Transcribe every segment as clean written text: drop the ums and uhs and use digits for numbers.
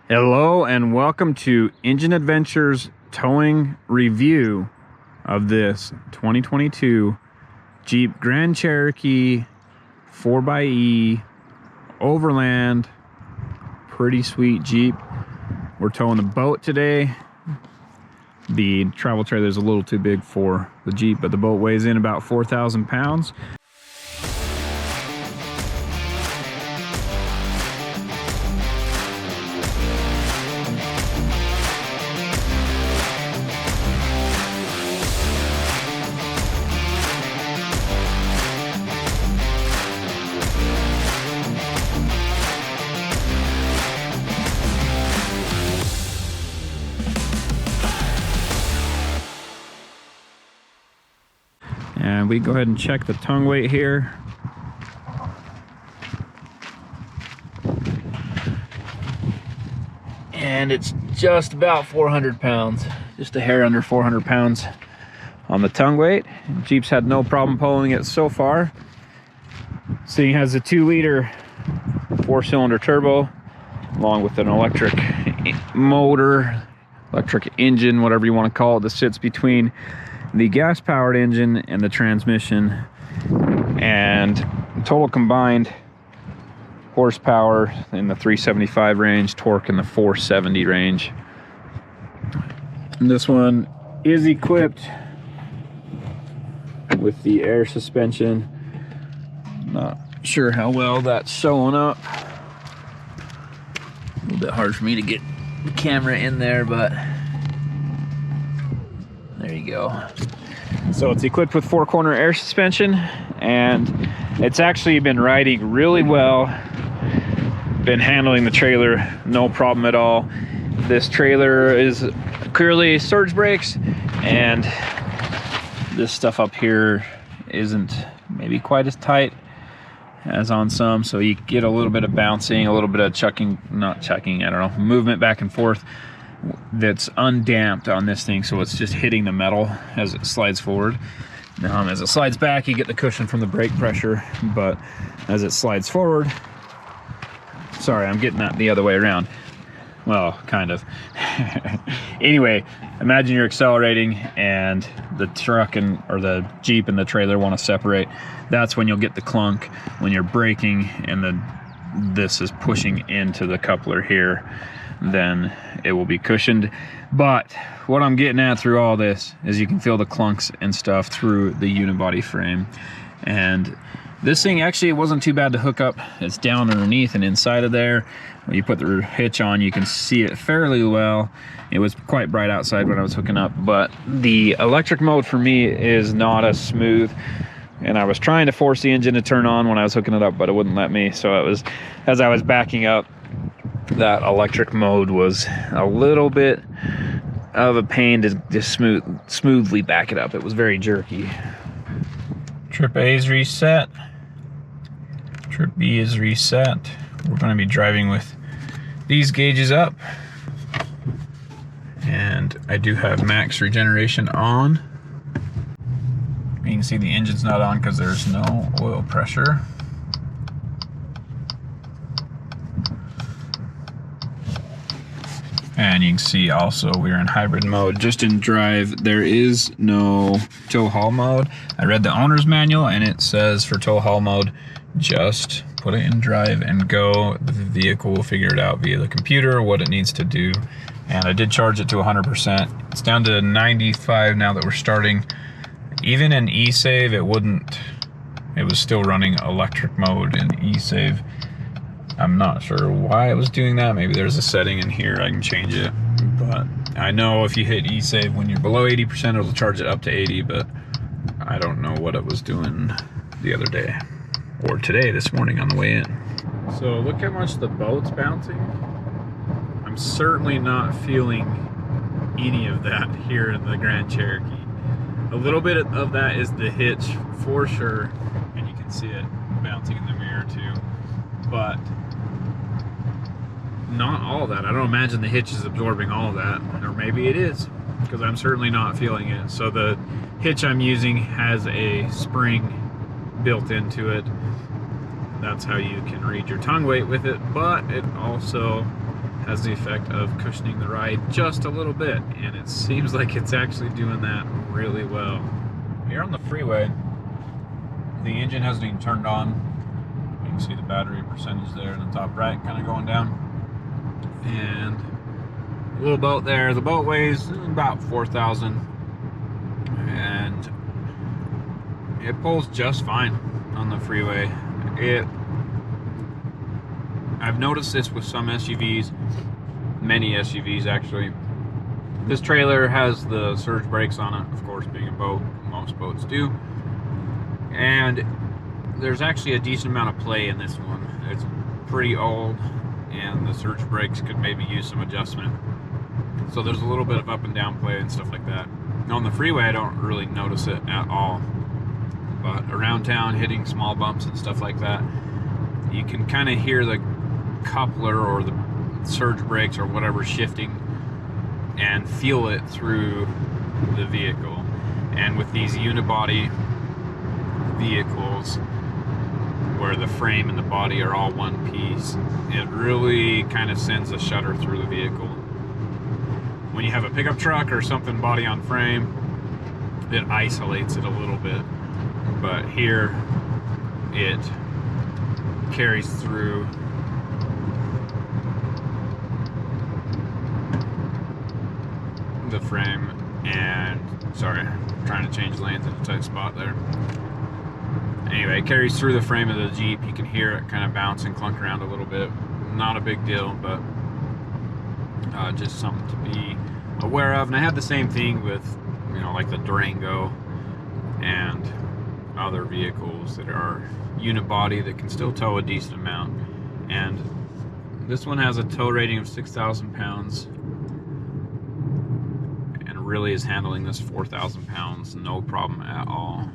Hello and welcome to Engine Adventures towing review of this 2022 Jeep Grand Cherokee 4xe Overland. Pretty sweet Jeep. We're towing the boat today. The travel trailer is a little too big for the Jeep, but the boat weighs in about 4,000 pounds. And we go ahead and check the tongue weight here. And it's just about 400 pounds, just a hair under 400 pounds on the tongue weight. Jeep's had no problem pulling it so far. So it has a 2-liter 4-cylinder turbo, along with an electric motor, electric engine, whatever you want to call it, that sits between the gas-powered engine and the transmission, and total combined horsepower in the 375 range, torque in the 470 range. And this one is equipped with the air suspension. Not sure how well that's showing up. A little bit hard for me to get the camera in there, but there you go. So it's equipped with 4-corner air suspension, and it's actually been riding really well. Been handling the trailer no problem at all. This trailer is clearly surge brakes, and this stuff up here isn't maybe quite as tight as on some, so you get a little bit of bouncing, a little bit of movement back and forth that's undamped on this thing, so it's just hitting the metal as it slides forward. As it slides back, you get the cushion from the brake pressure, but as it slides forward, sorry, I'm getting that the other way around. Well, kind of. Anyway, imagine you're accelerating and the truck or the Jeep and the trailer want to separate. That's when you'll get the clunk when you're braking and this is pushing into the coupler here. Then it will be cushioned. But what I'm getting at through all this is you can feel the clunks and stuff through the unibody frame. And this thing actually, it wasn't too bad to hook up. It's down underneath and inside of there. When you put the hitch on, you can see it fairly well. It was quite bright outside when I was hooking up, but the electric mode for me is not as smooth. And I was trying to force the engine to turn on when I was hooking it up, but it wouldn't let me. So it was, as I was backing up, that electric mode was a little bit of a pain to just smoothly back it up. It was very jerky. Trip A is reset. Trip B is reset. We're going to be driving with these gauges up. And I do have max regeneration on. You can see the engine's not on because there's no oil pressure. And you can see also we're in hybrid mode. Just in drive, there is no tow haul mode. I read the owner's manual and it says for tow haul mode, just put it in drive and go. The vehicle will figure it out via the computer what it needs to do. And I did charge it to 100%. It's down to 95 now that we're starting. Even in eSave, it was still running electric mode in eSave. I'm not sure why it was doing that. Maybe there's a setting in here I can change it. But I know if you hit eSave when you're below 80%, it'll charge it up to 80, but I don't know what it was doing the other day. Or today, this morning on the way in. So look how much the boat's bouncing. I'm certainly not feeling any of that here in the Grand Cherokee. A little bit of that is the hitch for sure, and you can see it bouncing in the mirror too. But not all of that. I don't imagine the hitch is absorbing all of that, or maybe it is, because I'm certainly not feeling it. So the hitch I'm using has a spring built into it. That's how you can read your tongue weight with it, but it also has the effect of cushioning the ride just a little bit, and it seems like it's actually doing that really well. Here on the freeway, the engine hasn't even turned on. You can see the battery percentage there in the top right kind of going down. And a little boat there. The boat weighs about 4,000, and it pulls just fine on the freeway. I've noticed this with some SUVs, many SUVs actually. This trailer has the surge brakes on it, of course, being a boat, most boats do. And there's actually a decent amount of play in this one. It's pretty old, and the surge brakes could maybe use some adjustment. So there's a little bit of up and down play and stuff like that. On the freeway, I don't really notice it at all. But around town, hitting small bumps and stuff like that, you can kind of hear the coupler or the surge brakes or whatever shifting and feel it through the vehicle. And with these unibody vehicles where the frame and the body are all one piece, it really kind of sends a shudder through the vehicle. When you have a pickup truck or something body on frame, it isolates it a little bit, but here it carries through. The frame. And sorry, I'm trying to change lanes in a tight spot there. Anyway, it carries through the frame of the Jeep. You can hear it kind of bounce and clunk around a little bit. Not a big deal, but just something to be aware of. And I had the same thing with, you know, like the Durango and other vehicles that are unibody that can still tow a decent amount. And this one has a tow rating of 6,000 pounds. Really is handling this 4,000 pounds no problem at all.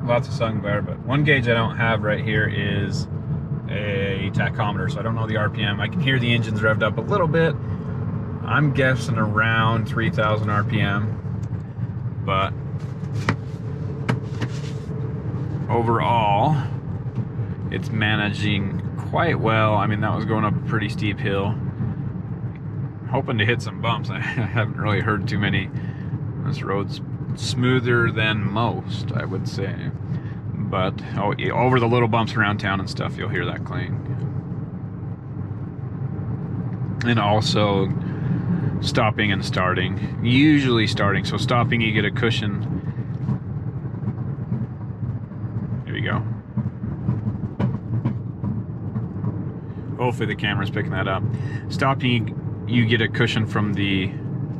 Lots of sun glare, but one gauge I don't have right here is a tachometer, so I don't know the RPM. I can hear the engine's revved up a little bit. I'm guessing around 3,000 RPM, but overall it's managing quite well. I mean, that was going up a pretty steep hill. Hoping to hit some bumps. I haven't really heard too many. This road's smoother than most, I would say. But over the little bumps around town and stuff, you'll hear that clang. And also stopping and starting. Usually starting. So stopping, you get a cushion. Here we go. Hopefully the camera's picking that up. Stopping, you get a cushion from the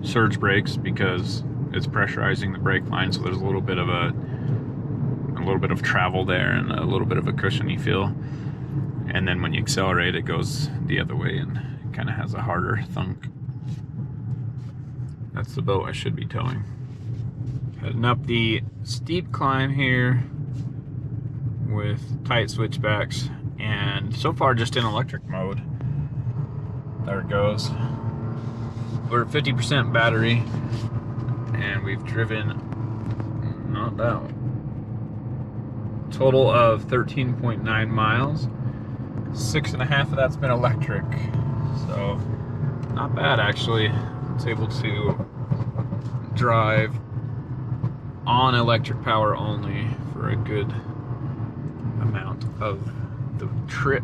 surge brakes because it's pressurizing the brake line, so there's a little bit of travel there and a little bit of a cushion you feel. And then when you accelerate, it goes the other way and kind of has a harder thunk. That's the boat I should be towing. Heading up the steep climb here with tight switchbacks, and so far just in electric mode. There it goes. We're at 50% battery, and we've driven, not that one, total of 13.9 miles. 6.5 of that's been electric, so not bad actually. It's able to drive on electric power only for a good amount of the trip.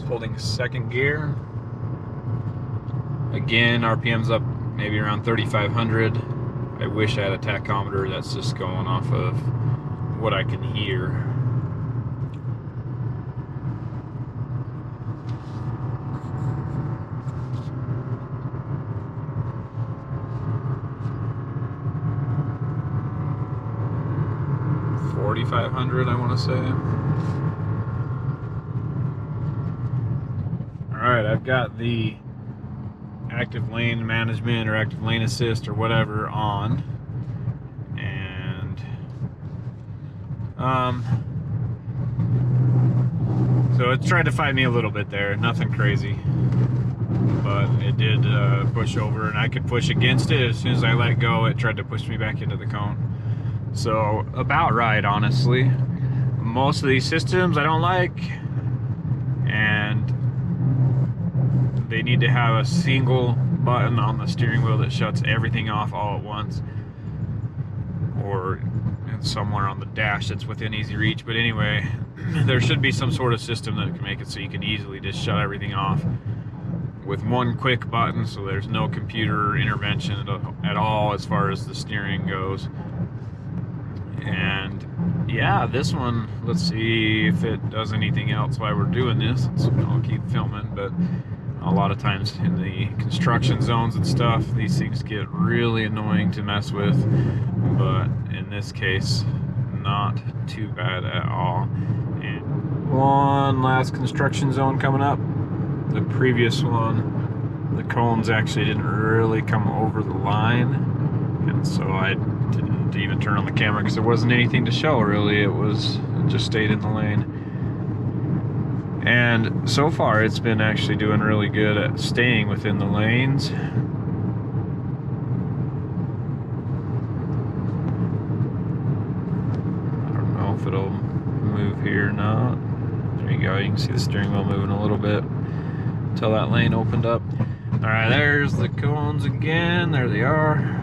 Holding second gear. Again, RPM's up maybe around 3,500. I wish I had a tachometer. That's just going off of what I can hear. $4,500, I want to say. Alright, I've got the active lane management or active lane assist or whatever on, and so it's tried to fight me a little bit there. Nothing crazy, but it did push over, and I could push against it. As soon as I let go, it tried to push me back into the cone. So about right, honestly. Most of these systems I don't like, and they need to have a single button on the steering wheel that shuts everything off all at once, or somewhere on the dash that's within easy reach. But anyway, there should be some sort of system that can make it so you can easily just shut everything off with one quick button, so there's no computer intervention at all as far as the steering goes. And yeah, this one, let's see if it does anything else while we're doing this. I'll keep filming, but a lot of times in the construction zones and stuff, these things get really annoying to mess with, but in this case, not too bad at all. And one last construction zone coming up. The previous one, the cones actually didn't really come over the line, and so I didn't even turn on the camera because there wasn't anything to show really. It just stayed in the lane. And so far it's been actually doing really good at staying within the lanes. I don't know if it'll move here or not. There you go, you can see the steering wheel moving a little bit until that lane opened up. Alright, there's the cones again. There they are.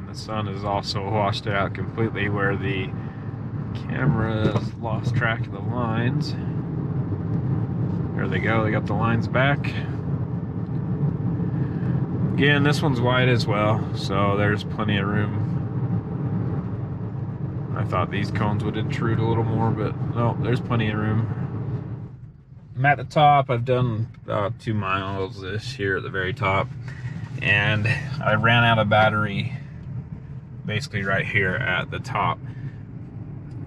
The sun is also washed out completely where the camera has lost track of the lines. There they go, they got the lines back. Again, this one's wide as well, so there's plenty of room. I thought these cones would intrude a little more, but no, there's plenty of room. I'm at the top. I've done about 2 miles this here at the very top, and I ran out of battery basically right here at the top.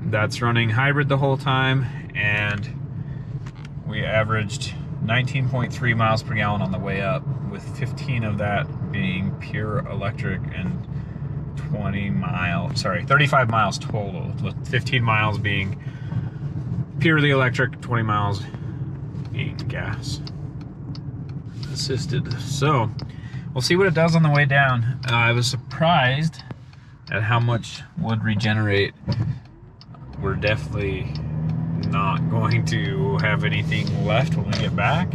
That's running hybrid the whole time, and we averaged 19.3 miles per gallon on the way up, with 15 of that being pure electric and 35 miles total, with 15 miles being purely electric, 20 miles being gas assisted. So we'll see what it does on the way down. I was surprised at how much would regenerate. We're definitely not going to have anything left when we get back,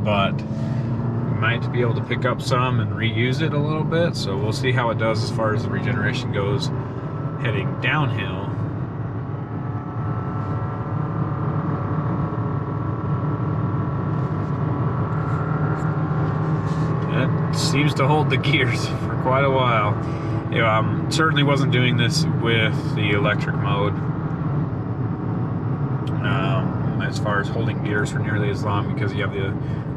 but we might be able to pick up some and reuse it a little bit, so we'll see how it does as far as the regeneration goes heading downhill. It seems to hold the gears for quite a while. You know, certainly wasn't doing this with the electric mode as far as holding gears for nearly as long, because you have the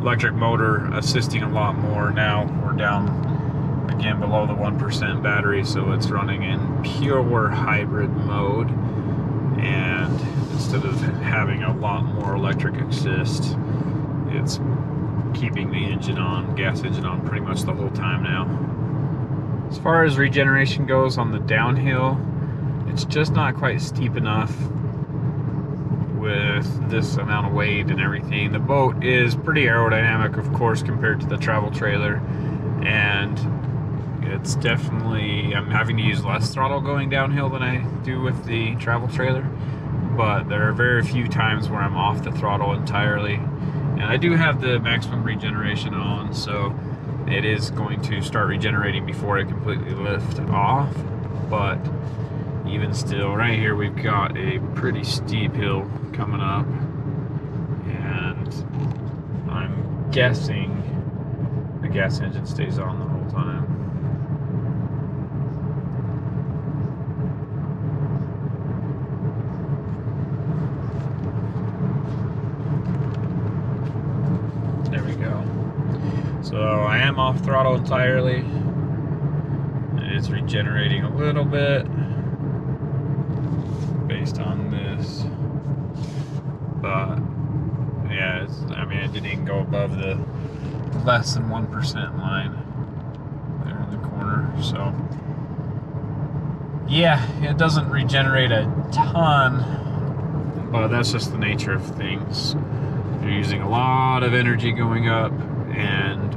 electric motor assisting a lot more. Now we're down again below the 1% battery, so it's running in pure hybrid mode, and instead of having a lot more electric assist, it's keeping the engine on, gas engine on, pretty much the whole time now. As far as regeneration goes on the downhill, it's just not quite steep enough with this amount of weight and everything. The boat is pretty aerodynamic, of course, compared to the travel trailer, and it's definitely, I'm having to use less throttle going downhill than I do with the travel trailer, but there are very few times where I'm off the throttle entirely. And I do have the maximum regeneration on, so it is going to start regenerating before I completely lift off. But even still, right here we've got a pretty steep hill coming up, and I'm guessing the gas engine stays on the whole time. There we go. So I am off throttle entirely. It's regenerating a little bit based on this, but yeah, Yeah, I mean, it didn't even go above the less than 1% line there in the corner. So yeah, it doesn't regenerate a ton, but that's just the nature of things. You're using a lot of energy going up, and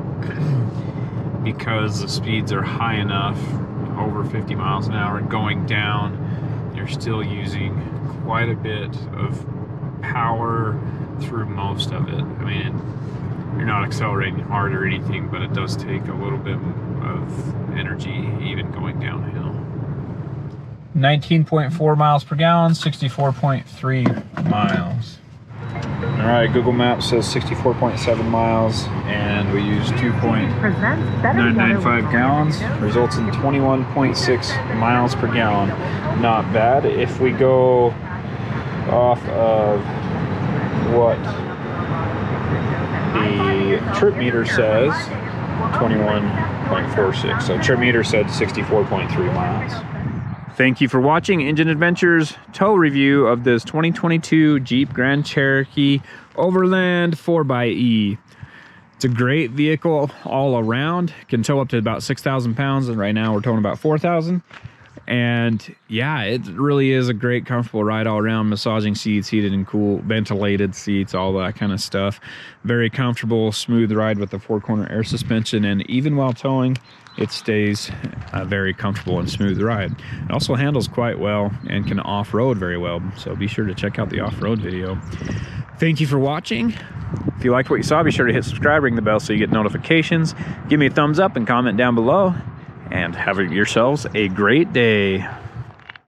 because the speeds are high enough, over 50 miles an hour, going down, you're still using quite a bit of power through most of it. I mean, you're not accelerating hard or anything, but it does take a little bit of energy even going downhill. 19.4 miles per gallon, 64.3 miles. All right, Google Maps says 64.7 miles, and we use 2.995 gallons, results in 21.6 miles per gallon. Not bad. If we go off of what the trip meter says, 21.46. So trip meter said 64.3 miles. Thank you for watching Engine Adventures tow review of this 2022 Jeep Grand Cherokee Overland 4xe. It's a great vehicle all around. Can tow up to about 6,000 pounds, and right now we're towing about 4,000. And yeah, it really is a great, comfortable ride all around. Massaging seats, heated and cool, ventilated seats, all that kind of stuff. Very comfortable, smooth ride with the 4-corner air suspension, and even while towing, it stays a very comfortable and smooth ride. It also handles quite well and can off-road very well, so be sure to check out the off-road video. Thank you for watching. If you liked what you saw, be sure to hit subscribe, ring the bell so you get notifications. Give me a thumbs up and comment down below, and have yourselves a great day.